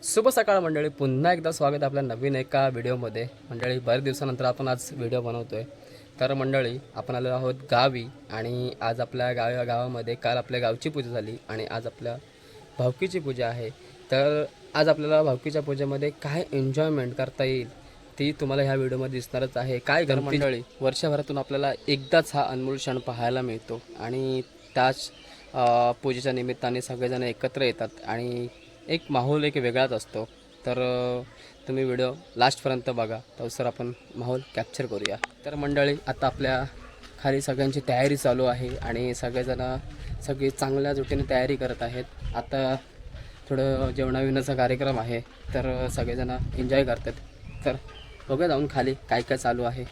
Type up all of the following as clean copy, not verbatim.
शुभ सकाळ मंडळी, पुन्हा एकदा स्वागत आपल्या नवीन एका व्हिडिओमध्ये. मंडळी, बरेच दिवसानंतर आपण आज व्हिडिओ बनवतोय. तर मंडळी, आपण आलेलो आहोत गावी आणि आज आपल्या गावामध्ये काल आपल्या गावची पूजा झाली आणि आज आपल्या भावकीची पूजा आहे. तर आज आपल्याला भावकीच्या पूजेमध्ये काय एन्जॉयमेंट करता येईल ती तुम्हाला ह्या व्हिडिओमध्ये दिसणारच आहे. काय घर मंडळी, वर्षभरातून आपल्याला एकदाच हा अनमोल क्षण पाहायला मिळतो आणि त्याच पूजेच्या निमित्ताने सगळेजण एकत्र येतात आणि एक माहोल एक वेगळाच असतो. तर तुम्ही व्हिडिओ लास्टपर्यंत बघा, तर सर आपण माहोल कॅप्चर करूया. तर मंडळी, आता आपल्या खाली सगळ्यांची तयारी चालू आहे आणि सगळी चांगल्या जोटीने तयारी करत आहेत. आता थोडं जेवणाविण्याचा कार्यक्रम आहे, तर सगळेजण एन्जॉय करतात. तर बघूया जाऊन खाली काय काय चालू आहे.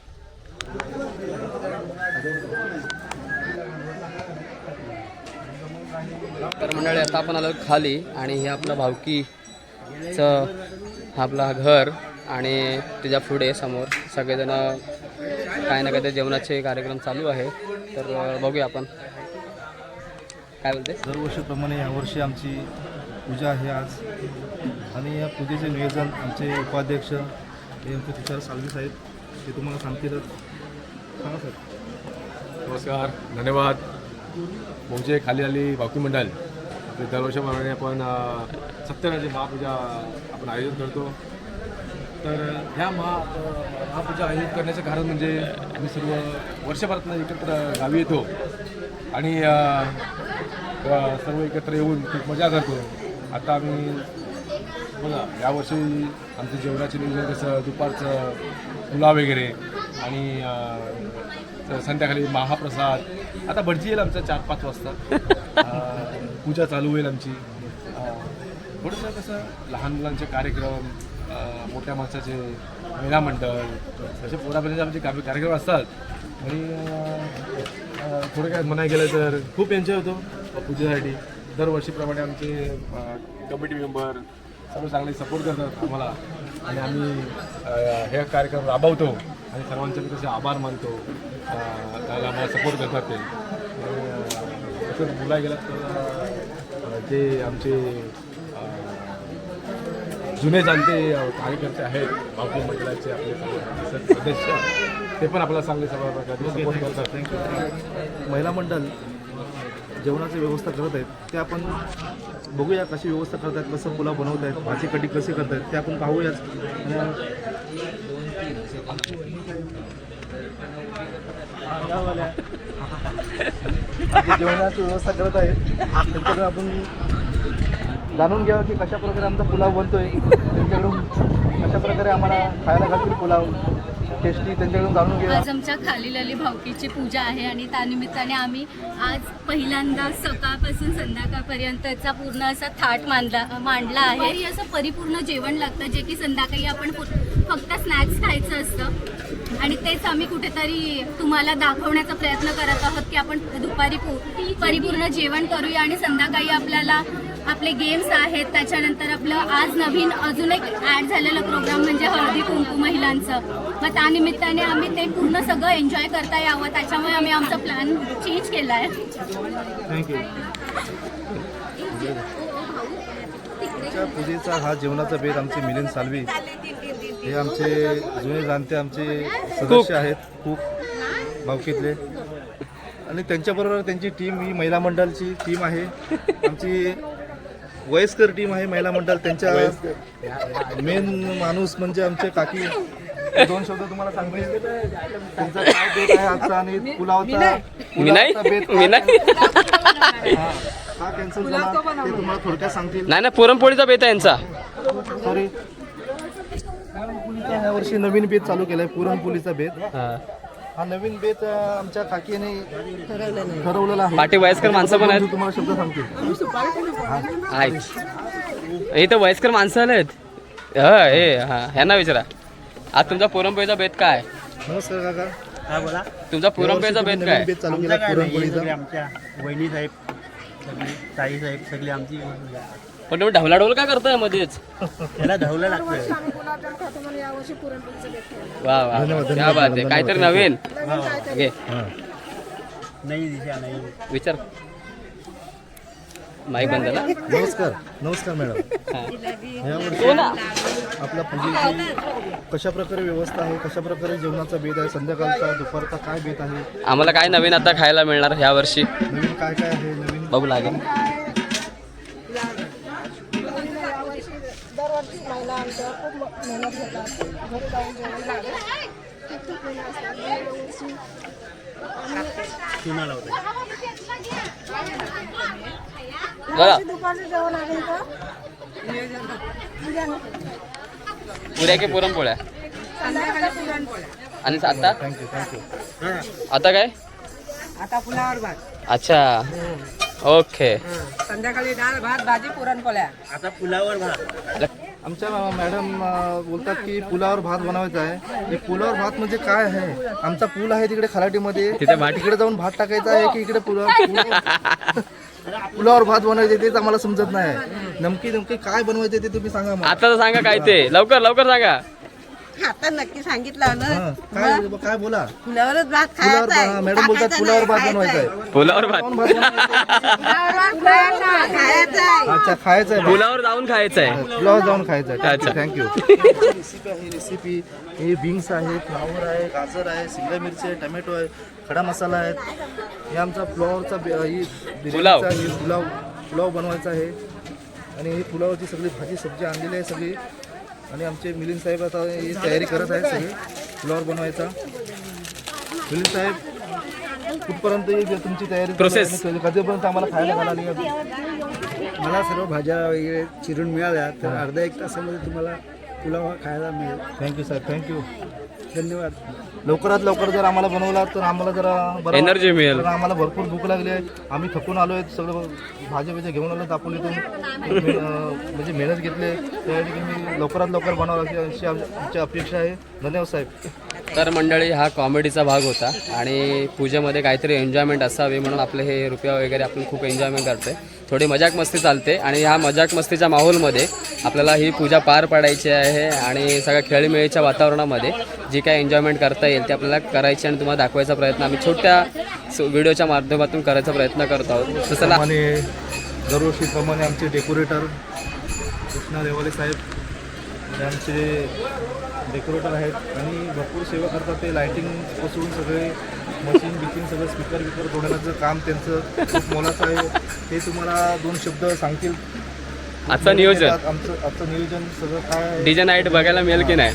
तर मंडळी, आता आपण आलो खाली आणि हे आपलं भावकीचं आपला घर आणि त्याच्या पुढे समोर सगळेजण काय ना काय ते जेवणाचे कार्यक्रम चालू आहे. तर बघूया आपण काय बोलते. दरवर्षीप्रमाणे यावर्षी आमची पूजा आहे आज आणि या पूजेचे नियोजन आमचे उपाध्यक्ष हे आमचे तुषार सालवी साहेब ते तुम्हाला सांगतीलच. सांगा सर. नमस्कार, धन्यवाद. म्हणजे खाली आली भावकी मंडळ दरवर्षीप्रमाणे आपण सत्यनारायणाची महापूजा आपण आयोजन करतो. तर ह्या महापूजा आयोजित करण्याचं कारण म्हणजे आम्ही सर्व वर्षभरातून एकत्र गावी येतो आणि सर्व एकत्र येऊन खूप मजा करतो. आता आम्ही बघा, यावर्षी आमचं जेवणाचे नियोजन कसं, दुपारचं पुलाव वगैरे आणि संध्याकाळी महाप्रसाद. आता भटजी येईल आमचा 4-5 वाजता. पूजा चालू होईल आमची. थोडंसं कसं लहान मुलांचे कार्यक्रम, मोठ्या माणसाचे महिला मंडळ, असे पोरापर्यंत आमचे कार्यक्रम असतात आणि थोडं काय म्हणायला गेलं तर खूप एन्जॉय होतो पूजेसाठी. दरवर्षीप्रमाणे आमचे कमिटी मेंबर सर्व चांगले सपोर्ट करतात आम्हाला आणि आम्ही हे कार्यक्रम राबवतो आणि सर्वांचे मी तसे आभार मानतो. त्याला आम्हाला सपोर्ट करतात ते. तसं बोलायला गेलं तर जे आमचे जुने जाणते कार्यकर्ते आहेत भावकी मंडळाचे आपले सदस्य, ते पण आपल्याला चांगले सपोर्ट करतात. थँक्यू. महिला मंडळ जेवणाची व्यवस्था करत आहेत, ते आपण बघूया कशी व्यवस्था करत आहेत, कसं पुलाव बनवत आहेत, भाजी कटी कशी करत आहेत ते आपण पाहूयाच. जेवणाची व्यवस्था करत आहेत त्यांच्याकडून आपण जाणून घ्यावं की कशा प्रकारे आमचा पुलाव बनतोय, त्यांच्याकडून कशा प्रकारे आम्हाला खायला घालतील पुलाव टेस्टी, त्यांच्याकडून जाणून घ्या. आज आमच्या खाली आली भावकीची पूजा आहे आणि त्यानिमित्ताने आम्ही आज पहिल्यांदा सकाळपासून संध्याकाळपर्यंतचा पूर्ण असा थाट मांडला आहे. असं परिपूर्ण जेवण लागतं जे की संध्याकाळी आपण फक्त स्नॅक्स खायचं असतं आणि तेच आम्ही कुठेतरी तुम्हाला दाखवण्याचा प्रयत्न करत आहोत की आपण दुपारी परिपूर्ण जेवण करूया आणि संध्याकाळी आपल्याला आपले गेम्स आहेत. त्याच्यानंतर आपलं आज नवीन अजून एक ॲड झालेलं प्रोग्राम म्हणजे हळदी कुंकू महिलांचं. मग त्यानिमित्ताने आम्ही ते पूर्ण सगळं एन्जॉय करता यावं, त्याच्यामुळे आम्ही आमचा प्लॅन चेंज केला आहे. थँक्यू. पूजेचा हा जेवणाचा बेत आमचे मिलिंद सालवी हे आमचे जुने जाणते आमचे सदस्य आहेत खूप भावकीतले आणि त्यांच्याबरोबर त्यांची टीम ही महिला मंडळाची टीम आहे. आमची वयस्कर टीम आहे महिला मंडळ. त्यांच्या मेन माणूस म्हणजे आमचे काकी. 2 शब्द तुम्हाला सांगते त्यांचा काय बेत आहे आजचा आणि पुलावचा बेत का कॅन्सल झाला ते तुम्हाला थोडक्यात सांगतील. नाही, पुरणपोळीचा बेत आहे यांचा. सॉरी, पुरणपोळीचा यावर्षी नवीन बेत चालू केलाय, पुरणपोळीचा बेत. हा नवीन बेत आमच्या काकीने ठरवलेला आहे. पाठी वयस्कर माणसं पण आहेत. तुम्हाला शब्द सांगतील. इथं वयस्कर माणसं आलेत. हे ह्यांना विचारा, आज तुमचा पुरणपोळीचा बेत काय? नमस्कार काका. काय बोला. तुमचा पुरणपोळीचा बेत नवीन काय? बेत चालू केला पुरणपोळीचा. आमच्या वहिनी साहेब सगळी, ताई साहेब सगळी आमची. पण तुम्ही ढवलाढवल काय करताय मध्येच? त्याला धावलं लागतं. वा वा, क्या बात आहे. काहीतरी नवीन घे, नाही दिशा नाही विचार. माईक बंद झाला. नमस्कार नमस्कार मॅडम. यावर्षी आपल्या पूजेची कशा प्रकारे व्यवस्था आहे, कशा प्रकारे जेवणाचा बेत आहे, संध्याकाळचा दुपारचा काय बेत आहे, आम्हाला काय नवीन आता खायला मिळणार ह्या वर्षी नवीन काय काय आहे, नवीन बघू लागेल. दरवर्षी महिला आमच्या खूप मेहनत घेतात, घरी जाऊन जेवण लागेल. बघा दुपारचं जेवण आहे का? पुऱ्या की पुरणपोळ्या आणि आता थँक्यू थँक्यू. आता काय आता पुलावर भात, अच्छा ओके. संध्याकाळी डाळ भात भाजी पुरणपोळ्या. आता पुलावर भात. आमच्या मॅडम बोलतात की पुलावर भात बनवायचा आहे. हे पुलावर भात म्हणजे काय आहे? आमचा पूल आहे तिकडे खराटीमध्ये, तिथे भात- तिकडे जाऊन भात टाकायचा आहे की इकडे पुलावर भात बनवायचे तेच आम्हाला समजत नाही. नेमकी काय बनवायचे ते तुम्ही सांगा मला. आता तर सांगा काय ते, लवकर लवकर सांगा. आता नक्की सांगितलं ना, काय बोला. पुलावरच भात पुलावर खायचा आहे. मॅडम बोलतात पुलावर भात बनवायचा आहे. पुलावर भात, जाऊन भात बनवायचा आहे. खायचा आहे. अच्छा खायचं आहे. पुलावर जाऊन खायचं आहे. पुलावर जाऊन खायचं आहे. अच्छा. थँक्यू. रेसिपी आहे, रेसिपी हे बीन्स आहे, फ्लावर आहे, गाजर आहे, शिमला मिरची आहे, टमॅटो आहे, खडा मसाला आहे. हे आमचा फ्लॉवरचा पुलाव. पुलाव बनवायचा आहे. आणि ही पुलावची सगळी भाजी सब्जी आणलेली आहे सगळी. आणि आमचे मिलिंद साहेब आता ही तयारी करत आहेत सगळी पुलावर बनवायचा. मिलिंद साहेब कुठपर्यंत येईल तुमची तयारी? Process. कधीपर्यंत आम्हाला खायला घालाली? मला सर्व भाज्या वगैरे चिरून मिळाल्या तर अर्धा एक तासामध्ये तुम्हाला पुलाव खायला मिळेल. Thank you sir, thank you. धन्यवाद. लवकरात लवकर जर आम्हाला बनवला तर आम्हाला जरा बरं Energy मिळेल. कारण आम्हाला भरपूर भूक लागली आहे. आम्ही थकून आलो आहे, सगळं भाज्या बिज्या घेऊन आलो आपण इथून म्हणजे मेहनत घेतली आहे. त्यासाठी मी लवकरात लवकर बनावं अशी आमची अपेक्षा आहे. धन्यवाद साहेब. तर मंडळी हा कॉमेडीचा भाग होता आणि पूजेमध्ये काहीतरी एन्जॉयमेंट असावी म्हणून आपले हे रुपया वगैरे आपण खूप एन्जॉयमेंट करते. थोडी मजाक मस्ती चालते आणि ह्या मजाक मस्तीच्या माहोलमध्ये आपल्याला ही पूजा पार पाडायची आहे आणि सगळ्या खेळीमेळीच्या वातावरणामध्ये जी काय एन्जॉयमेंट करता येईल ते आपल्याला करायची आणि तुम्हाला दाखवायचा प्रयत्न आम्ही छोट्या व्हिडिओच्या माध्यमातून करायचा प्रयत्न करत आहोत. तसं आणि दरवर्षीप्रमाणे आमचे डेकोरेटर कृष्णा देवाले साहेब हे आमचे डेकोरेटर आहेत आणि भरपूर सेवा करतात. ते लायटिंगपासून सगळे मशीन बिशीन सगळं स्पीकर बिकर जोडण्याचं काम त्यांचं खूप मोलाचं आहे. ते तुम्हाला 2 शब्द सांगतील. आजचं नियोजन आजचं नियोजन सगळं काय आहे? डीजे नाईट बघायला मिळेल की नाही?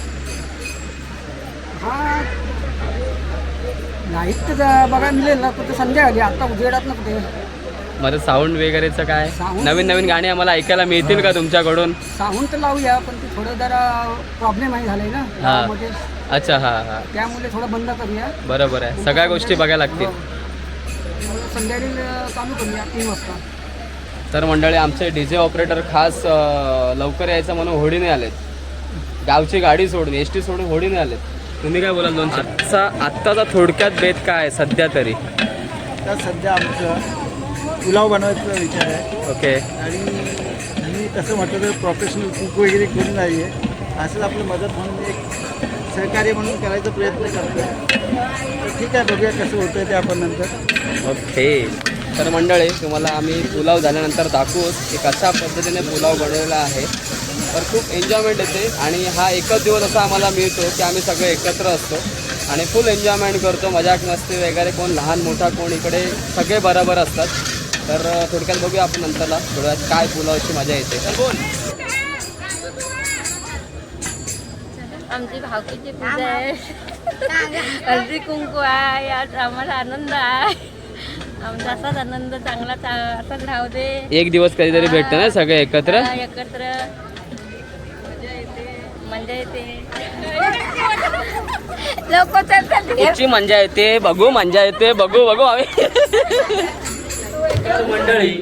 हा नाईट तर बघायला मिळेल ना, कुठे संध्याकाळी आता उजेडात ना कुठे. माझं साऊंड वगैरेचं काय Sound? नवीन नवीन गाणी आम्हाला ऐकायला मिळतील का तुमच्याकडून? साऊंड तर लावूया पण ते थोडं जरा प्रॉब्लेम आहे झालाय ना गावामध्ये. अच्छा हां हां त्यामुळे थोडं बंद करूया. बरोबर आहे. सगळ्या गोष्टी बघायला लागतील. संध्याकाळी चालू करूया 3 वाजता. तर मंडळी आमचे डी जे ऑपरेटर खास लवकर यायचं म्हणून होडीने आलेत. गावची गाडी सोडून एस.टी. सोडून होडीने आलेत. तुम्ही काय बोलाल? आत्ताचा थोडक्यात बेत काय आहे सध्या तरी? तर सध्या आमचं पुलाव बनवायचा विचार आहे. ओके आणि मी तसं म्हटलं तर प्रोफेशनल कुक वगैरे कोणी नाही आहे. असंच आपलं मदत म्हणून एक सहकार्य म्हणून करायचा प्रयत्न करतो. तर ठीक आहे, बघूया कसं होतं ते आपण नंतर. ओके. तर मंडळी तुम्हाला आम्ही पुलाव झाल्यानंतर दाखवूच की कशा पद्धतीने पुलाव बनवलेला आहे. तर खूप एन्जॉयमेंट येते आणि हा एकच दिवस असा आम्हाला मिळतो की आम्ही सगळे एकत्र असतो आणि फुल एन्जॉयमेंट करतो. मजाक मस्ती वगैरे, कोण लहान मोठा कोण इकडे सगळे बरोबर असतात. तर थोडक्यात बघूया आपण नंतरला थोड्यात काय पुलावची मजा येते. तर बोल. आमची भावकीची पूजा आहे, हळदी कुंकू आहे. आज आम्हाला आनंद आहे. आमचा असाच आनंद चांगला असाच राहू दे. एक दिवस कधीतरी भेटतं ना सगळे एकत्र. एकत्र मजा येते. लोक कुठची मजा येते बघू, मजा येते बघू बघू आम्ही. तर मंडळी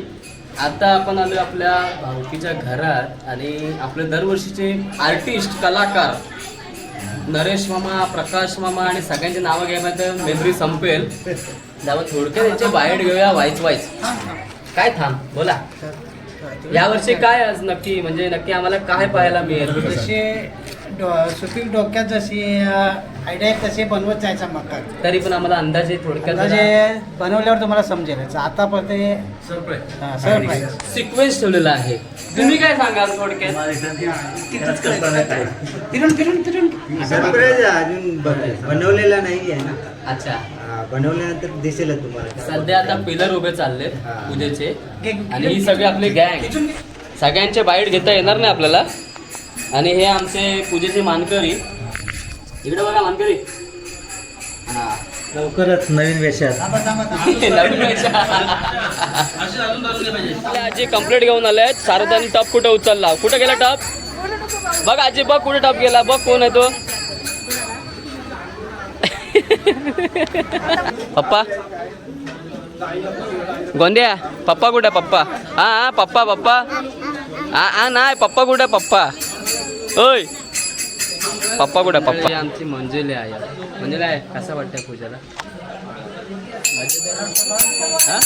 आता आपण आलो आपल्या भावकीच्या घरात आणि आपले दरवर्षीचे आर्टिस्ट कलाकार नरेश मामा, प्रकाश मामा आणि सगळ्यांची नावं घ्यायला तर मेमरी संपेल. जावं थोडक्यात याचे बाहेर घेऊया. वाईच काय थांब बोला. यावर्षी काय आज नक्की म्हणजे नक्की आम्हाला काय पाहायला मिळेल? तसे सुपीक डोक्यात जशी आयडिया आहे तसे बनवत जायचा मका. तरी पण आम्हाला अंदाजे थोडक्यात म्हणजे बनवल्यावर तुम्हाला समजेल याचं. आता पण ते सरप्राईज सिक्वेन्स ठेवलेला आहे. तुम्ही काय सांगाल थोडक्यात? फिरून फिरून फिरून सरप्राईज अजून बनवलेला नाही आहे ना. अच्छा, बनवल्यानंतर दिसेल तुम्हाला. सध्या आता पिलर उभे चालले पूजेचे आणि ही सगळी आपली गँग. सगळ्यांचे बाईट घेता येणार नाही आपल्याला. आणि हे आमचे पूजेचे मानकरी. इकडे बघा मानकरी. हा लवकरच नवीन वेशात. नवीन आपल्या आजी कंप्लीट घेऊन आले. सारदानी टप कुठे उचलला? कुठे गेला टप? बघ आजी, बघ कुठे टप गेला. बघ कोण आहे तो. पप्पा गोंद्या, पप्पा कुठे? पप्पा हा पप्पा पप्पा हा नाही पप्पा कुठे? पप्पा ओय पप्पा कुठे? पप्पा. आमची मंजुली आहे. मंजुली आहे, कसं वाटतंय पूजाला? हा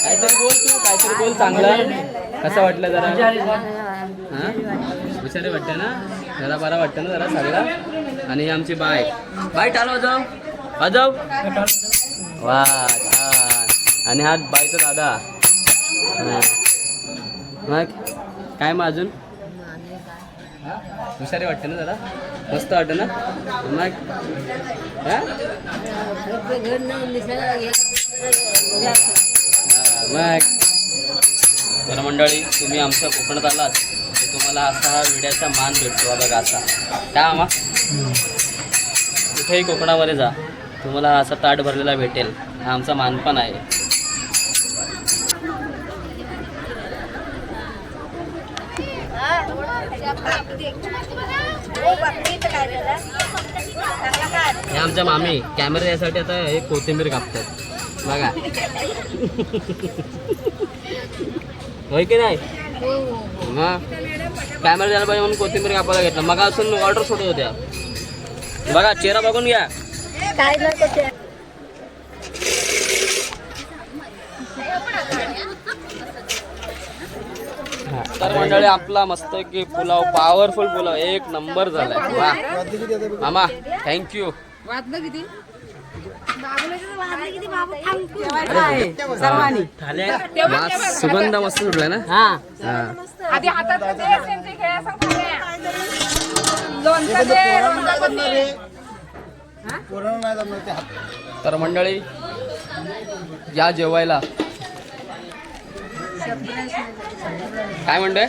काहीतरी बोल तू, काहीतरी बोल चांगलं. कसं वाटलं जरा? हां विचारे वाटतं ना जरा, बरं वाटतं ना जरा सगळं. आणि ही आमची बाय टाल वाजव वाजव. वा छान. आणि हा बाईचा दादा. मग काय मग अजून? हुशारी वाटते ना जरा, मस्त वाटतं ना मग. मग तर मंडळी, तुम्ही आमच्या कोकणात आलात तर तुम्हाला असा हा विड्याचा मान भेटतो बघा. असा काय आम्हा कुठेही कोकणामध्ये जा, तुम्हाला असा ताट भरलेला भेटेल. हा आमचा मान पण आहे. हे आमच्या मामी कॅमेरा यासाठी आता हे कोथिंबीर कापतात बघा. होय की नाही? मग कॅमेरा द्यायला पाहिजे म्हणून कोथिंबीर कापायला घेतला. मग असून ऑर्डर सोडत होत्या बघा. चेहरा बघून घ्या. तर मंडळी, आपला मस्त की पुलाव, पॉवरफुल पुलाव, एक नंबर झालाय. वा मामा, थँक्यू. सुगंध मस्त सुटलाय ना. तर मंडळी, या जेवायला. काय म्हणतोय?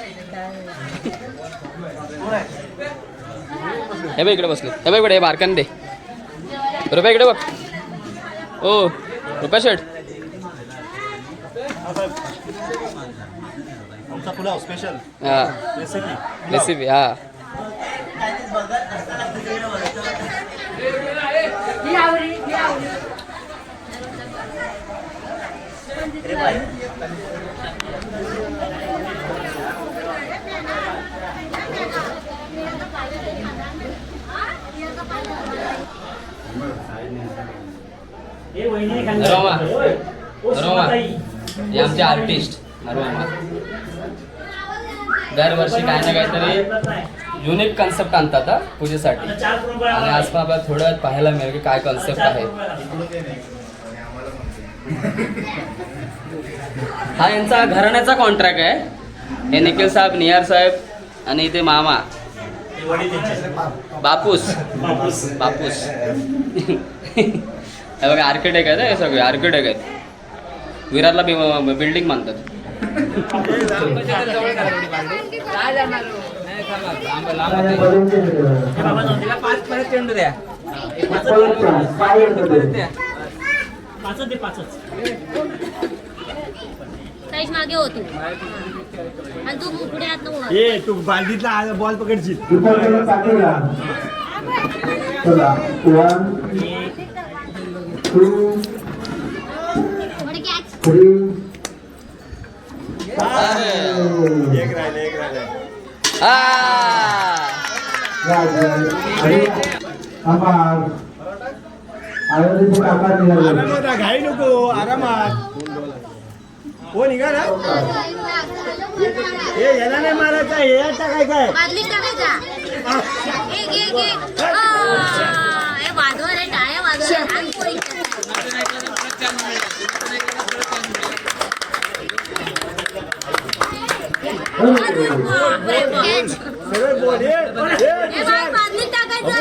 हे बघ इकडे बसले. हे बघ इकडे, हे बारकान दे. रुपया इकडे बघ. ओ रुपया शेठ, आमचा पुलाव स्पेशल हा रेसिपी. हा नरोमा, नरोमा हे आमचे आर्टिस्ट. नरोमा दरवर्षी काय ना काहीतरी युनिक कन्सेप्ट आणतात पूजेसाठी. आणि आज पण आपल्याला थोडं पाहायला मिळेल की काय कन्सेप्ट आहे. हा यांचा घराण्याचा कॉन्ट्रॅक्ट आहे. हे निखिल साहेब, निहार साहेब आणि ते मामा बापूस. बापूस हे बघा, आर्किटेक्ट आहेत. हे सगळे आर्किटेक्ट आहेत. विरारला बिल्डिंग मानतात. मागे होतो आणि तू पुढे हात ए तू बालदीतला बॉल पकडशील. घाई नको, आरामात. हो निघा ना. हे याला नाही मारायचं आहे, हे टाकायचं आहे. बादलीत टाकायचा एक एक एक हे वाजवा रे टाळ्या वाजवा आणि पोळी सगळं बोल, बादलीत टाकायचं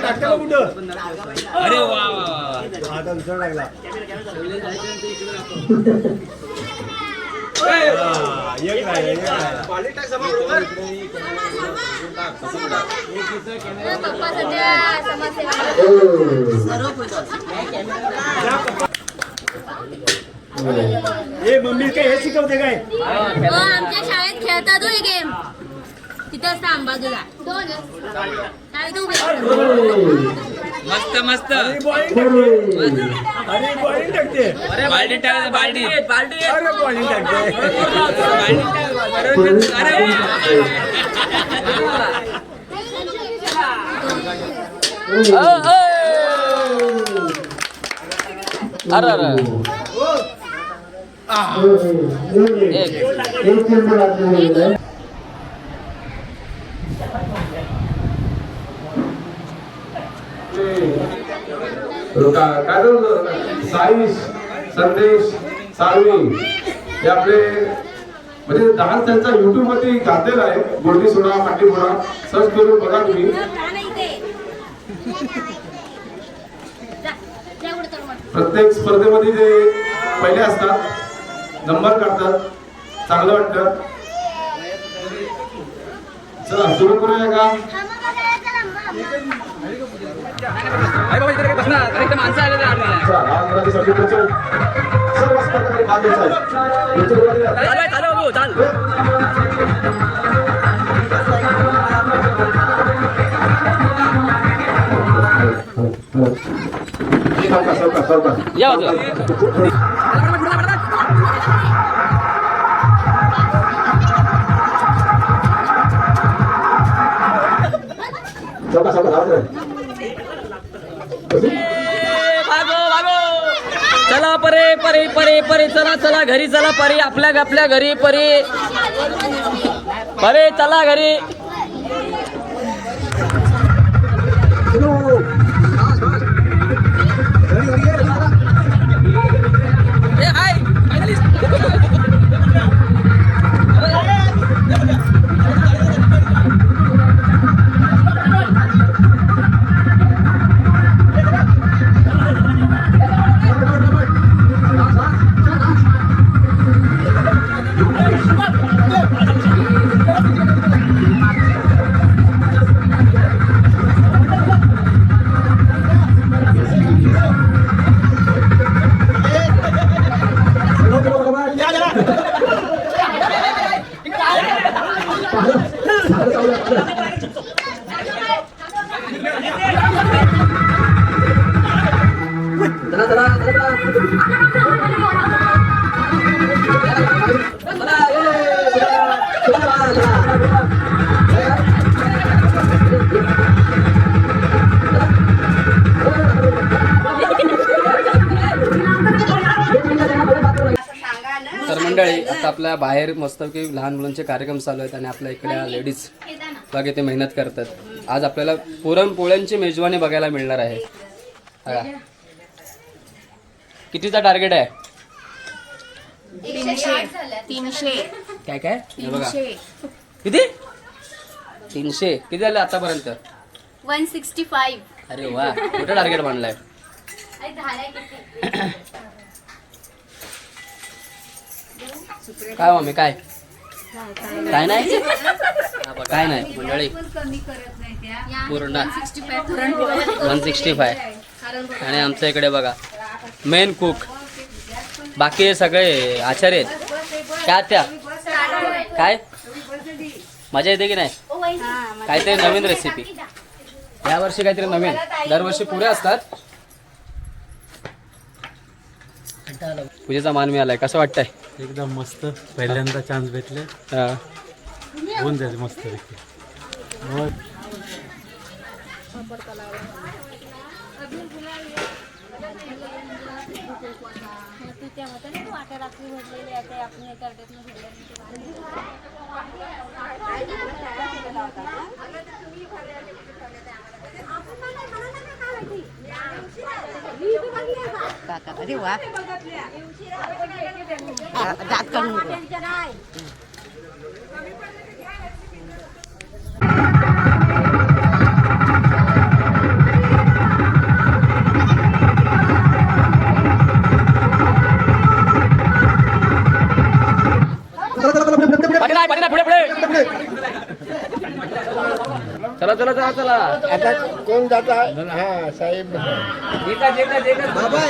टाकलं कुठं? आता दुसरा लागला. एक राहिलं, एक राहिलं. पप्पा सध्या समाजसेवा ए मम्मी काय हे शिकवते काय? आमच्या शाळेत खेळतात हो हे गेम तिथे असतं आंबाजूला शाळेत उभे मस्त मस्त अरे बॉलिंग टाकते. बाल्टी टाक बाल्टी बाल्टी अरे बॉलिंग टाकते. अरे अरे काय साईश संदेश साळवी हे आपले म्हणजे डान्स त्यांचा युट्यूब वरती गाजलेला आहे. गोल्डी सोडा पाटी फोडा सर्च करून बघा तुम्ही. प्रत्येक स्पर्धेमध्ये जे पहिले असतात नंबर काढतात चांगलं वाटतं. चला सुरू करूया का? माणसं आले सर्व स्पर्धकांनी भाग घ्यायचा या भागो भागो चला परे परे परे परे चला चला घरी चला परी आपल्या आपल्या घरी परी परे चला घरी. तर मंडळी आता आपल्या बाहेर मस्तपैकी लहान मुलांचे कार्यक्रम चालू आहेत आणि आपल्या इकडे लेडीज बघा ते मेहनत करतात. आज आपल्याला पुरणपोळ्यांची मेजवानी बघायला मिळणार आहे. बघा. कितीचा टार्गेट आहे? 300 काय काय हे बघा किती 300 किती झाले आतापर्यंत? 165 अरे वा कुठं टार्गेट मांडलाय? काय मम्मी काय काय नाही काय नाही मंडळी पूर्ण 165 आणि आमच्या इकडे बघा मेन कुक बाकी सगळे आचार्य आहेत. काय त्या काय मजा येते की नाही? काहीतरी नवीन रेसिपी यावर्षी काहीतरी नवीन दरवर्षी पुरे असतात. पूजेचा मान मिळालाय कसं वाटतंय? एकदम मस्त. पहिल्यांदा चान्स भेटले हा. होऊन जाईल मस्त. त्या होत्या ना वाट्या रात्री भरलेले आता आपण एका अरे वा दात काढून चला चला चला चला आता कोण जात आहे हा साहेब बाबा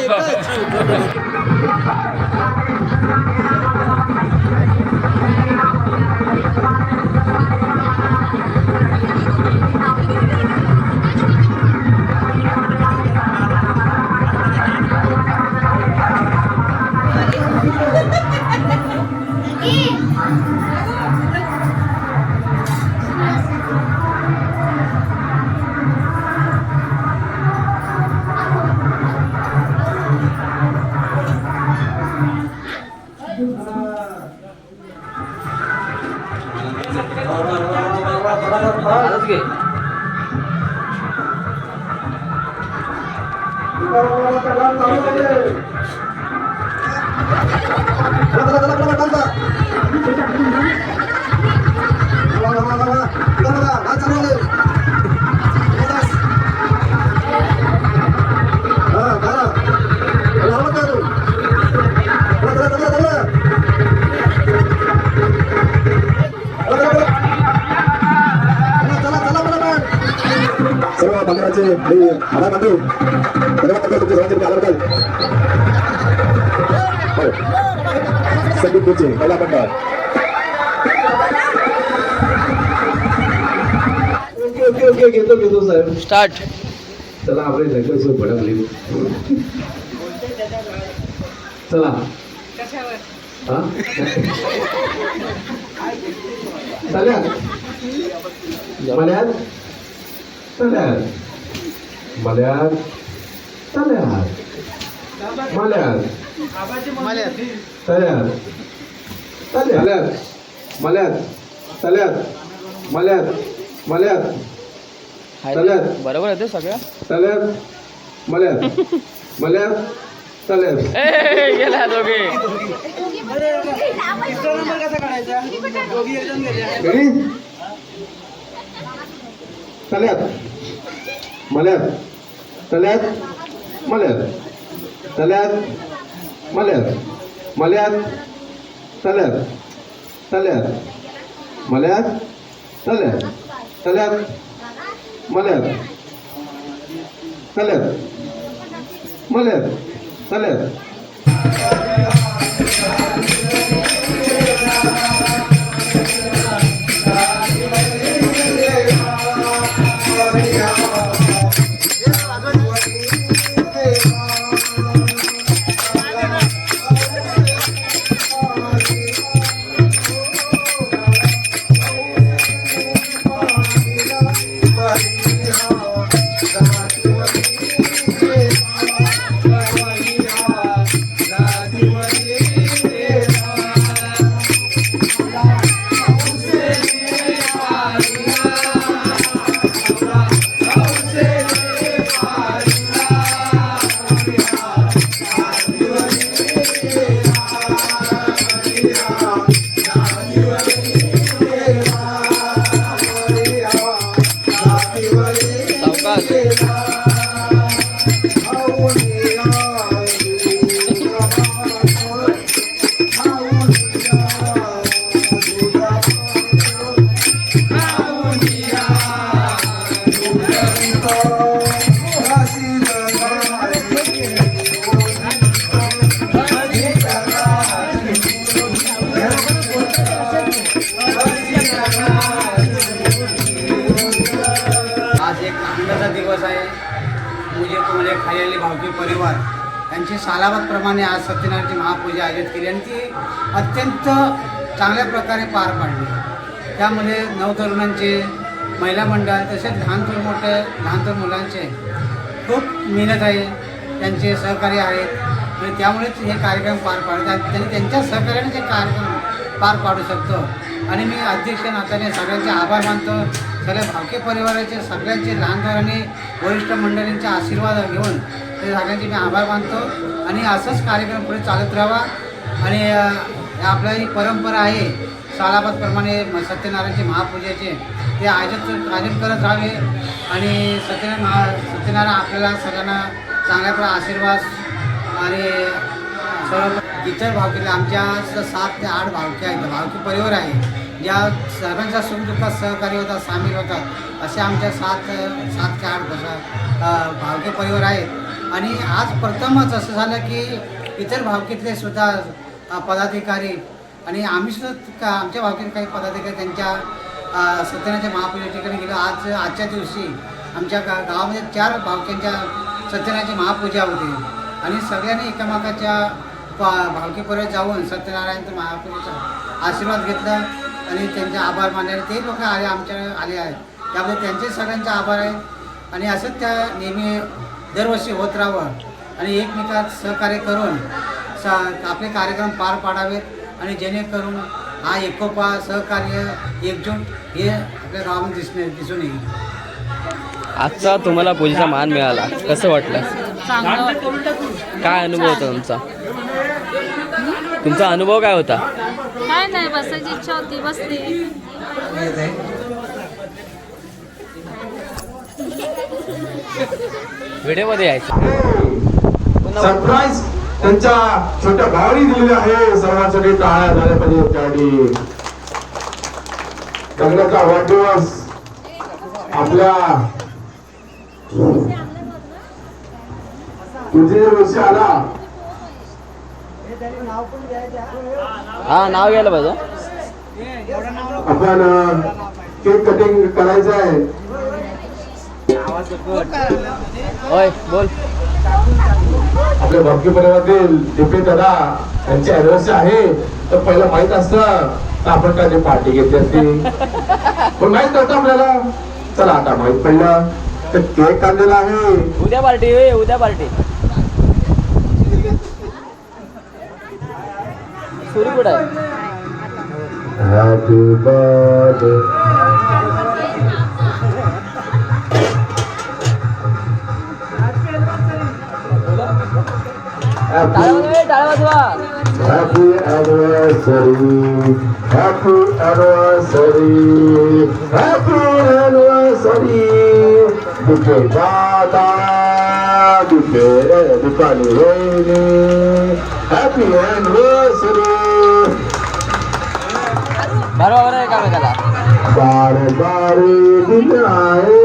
आजच घे. सर्व मंडळाचे मी आभार मानतो. धन्यवाद करतो तुमचे सर्वांचे आभार मानतो. संदीप गुरुजी पहिला मंडळ. ओके घेतो साहेब. स्टार्ट. चला आपले जगत सो भडकले. चला हा चाल्या मल्यात चाल्यात मल्यात चाल्यात मल्यात चाल्यात चाल्यात मल्यात चाल्यात मल्यात मल्यात चाल्यात बरोबर आहे ते सगळं. चाल्यात मल्यात मल्यात चाल्यात गेला दोघे. कसा काढायचा दोघी एकदम गेल्या रेडी चाल्यात मल्यात चाल्यात मल्यात चाल्यात मल्यात मल्यात चाल्यात चाल्यात मल्यात चाल्यात चाल्यात मल्यात चाल्यात मल्यात चाल्यात खालेले भावकी परिवार यांची सालाबादप्रमाणे आज सत्यनारायणची महापूजा आयोजित केली आणि ती अत्यंत चांगल्या प्रकारे पार पाडली. त्यामध्ये नवतरुणांचे महिला मंडळ तसेच लहान थोर मुलांचे खूप मेहनत आहे. त्यांचे सहकारी आहेत आणि त्यामुळेच हे कार्यक्रम पार पाडतात. त्यांनी त्यांच्या सहकार्याने जे कार्यक्रम पार पाडू शकतो. आणि मी अध्यक्ष नात्याने सगळ्यांचे आभार मानतो. सगळ्या भावके परिवाराचे सगळ्यांचे लहान आणि वरिष्ठ मंडळींचे आशीर्वाद घेऊन ते सगळ्यांचे मी आभार मानतो. आणि असंच कार्यक्रम पुढे चालत राहावा. आणि आपल्या ही परंपरा आहे सालाबादप्रमाणे सत्यनारायणचे महापूजेचे ते आयोजन करत राहावे. आणि सत्यनारायण आपल्याला सगळ्यांना चांगल्या प्रकारे आशीर्वाद आणि सर्व इतर भावकीला आमच्या 7 ते 8 भावके आहेत, भावकी परिवार आहे ज्या सर्वांच्या सुखदुःखात सहकारी होतात, सामील होतात. असे आमच्या 7 ते 8 भावके परिवार आहेत. आणि आज प्रथमच असं झालं की इतर भावकीतले सुद्धा पदाधिकारी आणि आम्ही सुद्धा आमच्या भावकीत काही पदाधिकारी त्यांच्या सत्यनारायणच्या महापूजे ठिकाणी गेलो. आजच्या दिवशी आमच्या गावामध्ये 4 भावक्यांच्या सत्यनारायणची महापूजा होती. आणि सगळ्यांनी एकमेकाच्या भावकी परिवारात जाऊन सत्यनारायणच्या महापूजेचा आशीर्वाद घेतला आणि त्यांचे आभार मानले. ते लोक आले आले आहेत त्यामुळे त्यांचे सगळ्यांचे आभार आहेत. आणि असंच त्या नेहमी दरवर्षी होत राहावं आणि एकमेकात सहकार्य करून आपले कार्यक्रम पार पाडावेत आणि जेणेकरून हा एकोपा सहकार्य एकजूट हे आपल्या गावामध्ये दिसून येईल. आजचा तुम्हाला पूजेचा मान मिळाला, कसं वाटलं? काय अनुभव होता तुमचा अनुभव काय होता? काय नाही, बसायची इच्छा होती, बसली. व्हिडिओमध्ये यायचं. सरप्राईज त्यांच्या छोट्या भावानी दिलेले आहे. सर्वांसाठी टाळ्या झाल्या पाहिजे. त्यासाठी लग्नाचा वाढदिवस आपल्या तुझे वर्ष आला. हा, नाव घ्यायला पाहिजे. आपण केक कटिंग करायचं आहे. होय, बोल. आपल्या भावकी परिवारातील दिपे दादा यांची ॲनिव्हर्सरी आहे. तर पहिलं माहित असतं तर आपण काय पार्टी घेतली असती, पण माहित नव्हतं आपल्याला. चला आता माहित पडलं तर केक आणलेला आहे. उद्या पार्टी होय, उद्या पार्टी. सुरू कुठं आहे? Happy birthday. टाळा वाजवा. Happy anniversary, happy anniversary, happy anniversary. Dipe dada, dipani hoyne, happy anniversary. बरोबर आहे का त्याला? बारे बारे दिन आए,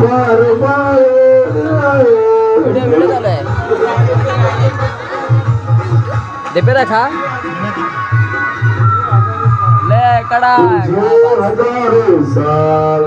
बारे बारे दिन आए. व्हिडिओ चालू आहे. दीपेदा खा ले कडा. तुझे हजारों साल